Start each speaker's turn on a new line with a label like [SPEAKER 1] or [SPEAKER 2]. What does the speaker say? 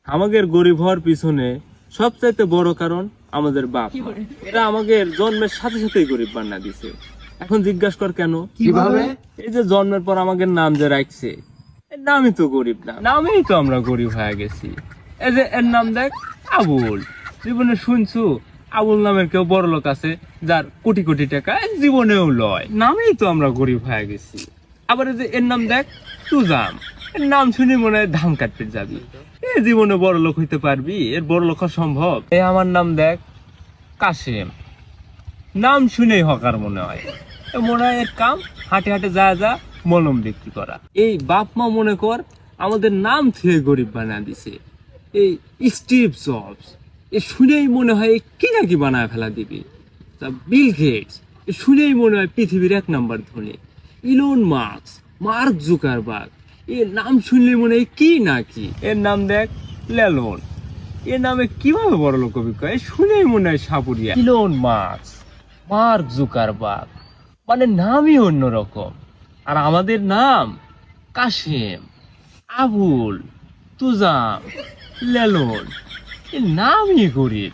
[SPEAKER 1] আমাদের গরিব হওয়ার পিছনে সবচাইতে বড় কারণ আমাদের বাপ মা। এরা আমাদের জন্মের সাথে সাথেই গরিব বানা দিছে। এখন জিজ্ঞাসা কর কেন?
[SPEAKER 2] কিভাবে?
[SPEAKER 1] এই যে জন্মের পর আমাদের নাম যে রাখছে, এর নামই তো গরিব না, নামেই তো আমরা গরিব হয়ে গেছি। এই যে এর নাম দেখ আবুল, জীবনে শুনছু আবুল নামের কেউ বড় লোক আছে যার কোটি কোটি টাকা? জীবনেও লয়, নামেই তো আমরা গরিব হয়ে গেছি। আবার এই যে এর নাম দেখ তুজাম, এর নাম শুনি মনে হয় ধান কাটতে যাবি, এ জীবনে বড় লোক হইতে পারবি? এর বড় লোক হওয়া সম্ভব? এই আমার নাম দেখ কাশেম, নাম শুনেই হকার মনে হয়। এ মনে হয় এর কাম হাটে হাটে যা যা মলম বিক্রি করা। এই বাপ মা মনে কর আমাদের নাম থেকে গরিব বানা দিছে। এই স্টিভ জবস, এ শুনেই মনে হয় এ কি নাকি বানায় ফেলা দিবি। তা বিল গেটস, এ শুনেই মনে হয় পৃথিবীর 1 নম্বর ধনী। ইলন মার্কস, মার্ক জুকারবার্গ, এর নাম শুনলে মনে হয় কি নাকি। এর নাম দেখ লেলন, এর নামে কিভাবে বড় লোক হবে কয়? শুনেই মনে হয় সাপুরিয়া। ইলন মার্কস, মার্ক জুকারবার্গ, মানে নামই অন্যরকম। আর আমাদের নাম কাশেম, আবুল, তুজাম, লেলন, এর নামই গরিব।